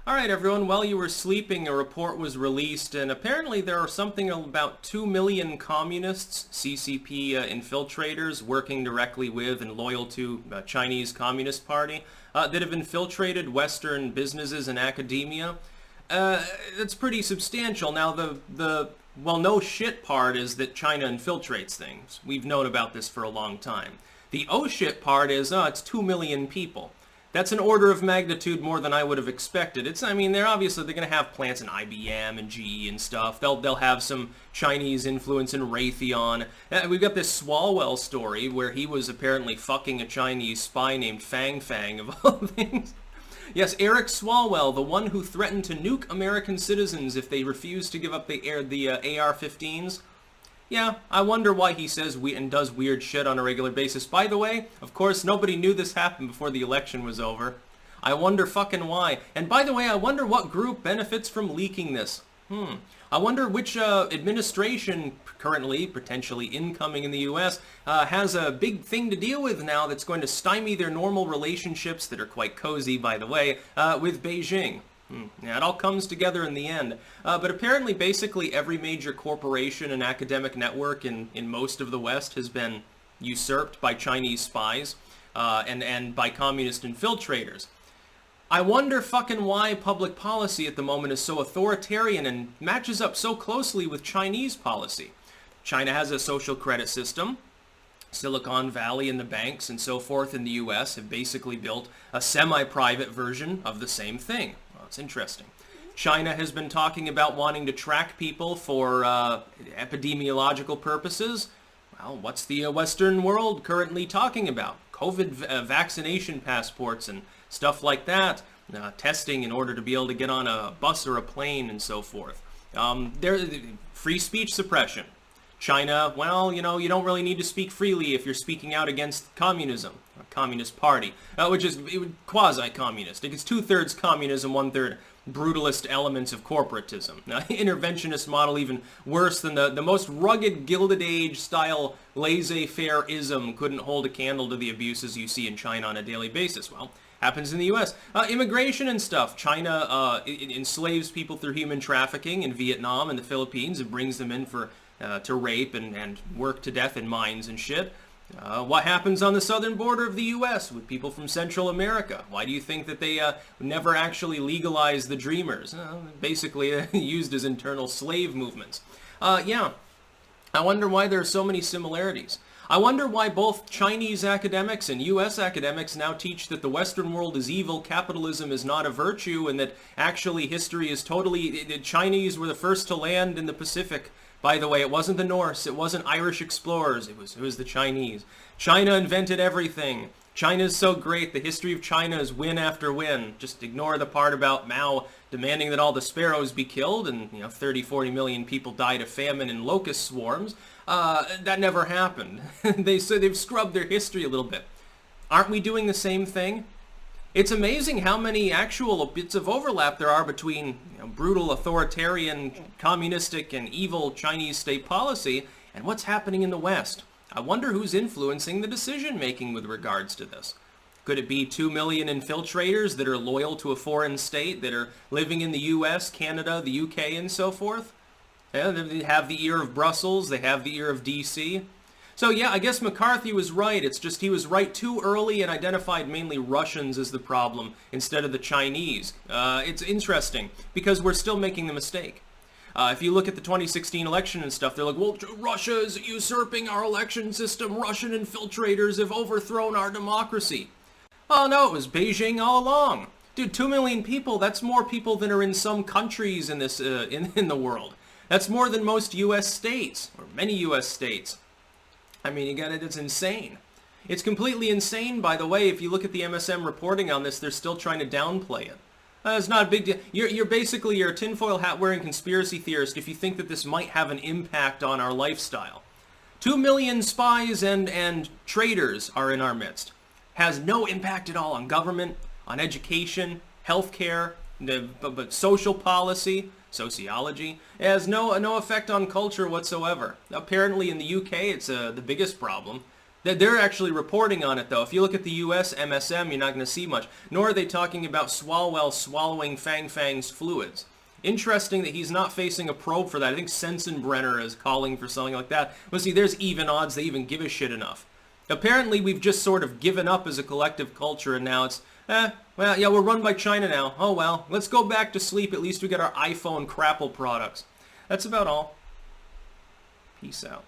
All right, everyone. While you were sleeping, a report was released, and apparently there are something about 2 million communists, CCP infiltrators, working directly with and loyal to Chinese Communist Party, that have infiltrated Western businesses and academia. That's pretty substantial. Now, the well, no shit part is that China infiltrates things. We've known about this for a long time. The oh shit part is, it's 2 million people. That's an order of magnitude more than I would have expected. I mean, they're going to have plants in IBM and GE and stuff. They'll have some Chinese influence in Raytheon. We've got this Swalwell story where he was apparently fucking a Chinese spy named Fang Fang, of all things. Yes, Eric Swalwell, the one who threatened to nuke American citizens if they refused to give up the AR-15s. Yeah, I wonder why he says and does weird shit on a regular basis. By the way, of course, nobody knew this happened before the election was over. I wonder fucking why. And by the way, I wonder what group benefits from leaking this. I wonder which administration currently, potentially incoming in the U.S., has a big thing to deal with now that's going to stymie their normal relationships that are quite cozy, by the way, with Beijing. Yeah, it all comes together in the end. But apparently, basically, every major corporation and academic network in most of the West has been usurped by Chinese spies and by communist infiltrators. I wonder fucking why public policy at the moment is so authoritarian and matches up so closely with Chinese policy. China has a social credit system. Silicon Valley and the banks and so forth in the U.S. have basically built a semi-private version of the same thing. Well, it's interesting. China has been talking about wanting to track people for epidemiological purposes. Well, what's the Western world currently talking about? COVID vaccination passports and stuff like that. Testing in order to be able to get on a bus or a plane and so forth. Free speech suppression. China, well, you don't really need to speak freely if you're speaking out against communism, a communist party, which is quasi-communist. It's 2/3 communism, 1/3 brutalist elements of corporatism. Interventionist model even worse than the most rugged Gilded Age style laissez-faire-ism couldn't hold a candle to the abuses you see in China on a daily basis. Well, happens in the U.S. Immigration and stuff. China enslaves people through human trafficking in Vietnam and the Philippines and brings them in to rape and work to death in mines and shit. What happens on the southern border of the U.S. with people from Central America? Why do you think that they never actually legalized the Dreamers? Basically used as internal slave movements. Yeah, I wonder why there are so many similarities. I wonder why both Chinese academics and U.S. academics now teach that the Western world is evil, capitalism is not a virtue, and that actually history is the Chinese were the first to land in the Pacific. By the way, it wasn't the Norse, it wasn't Irish explorers, it was the Chinese. China invented everything. China's so great, the history of China is win after win. Just ignore the part about Mao demanding that all the sparrows be killed and 30-40 million people died of famine and locust swarms. That never happened. They've scrubbed their history a little bit. Aren't we doing the same thing? It's amazing how many actual bits of overlap there are between brutal, authoritarian, communistic, and evil Chinese state policy and what's happening in the West. I wonder who's influencing the decision-making with regards to this. Could it be 2 million infiltrators that are loyal to a foreign state, that are living in the U.S., Canada, the U.K., and so forth? Yeah, they have the ear of Brussels, they have the ear of D.C., So yeah, I guess McCarthy was right. It's just he was right too early and identified mainly Russians as the problem instead of the Chinese. It's interesting because we're still making the mistake. If you look at the 2016 election and stuff, they're like, well, Russia is usurping our election system. Russian infiltrators have overthrown our democracy. Oh no, it was Beijing all along. Dude, 2 million people, that's more people than are in some countries in this in the world. That's more than most U.S. states, or many U.S. states. I mean, you got it, it's insane. It's completely insane, by the way. If you look at the MSM reporting on this, they're still trying to downplay it. It's not a big deal. You're basically a tinfoil hat wearing conspiracy theorist if you think that this might have an impact on our lifestyle. 2 million spies and traitors are in our midst. Has no impact at all on government, on education, healthcare, but social policy, sociology. It has no effect on culture whatsoever. Apparently in the UK it's the biggest problem. They're actually reporting on it, though. If you look at the U.S. MSM, you're not going to see much. Nor are they talking about Swalwell swallowing Fang Fang's fluids. Interesting that he's not facing a probe for that. I think Sensenbrenner is calling for something like that. Well, see, there's even odds they even give a shit enough. Apparently, we've just sort of given up as a collective culture, and now it's, well, yeah, we're run by China now. Oh, well, let's go back to sleep. At least we get our iPhone crapple products. That's about all. Peace out.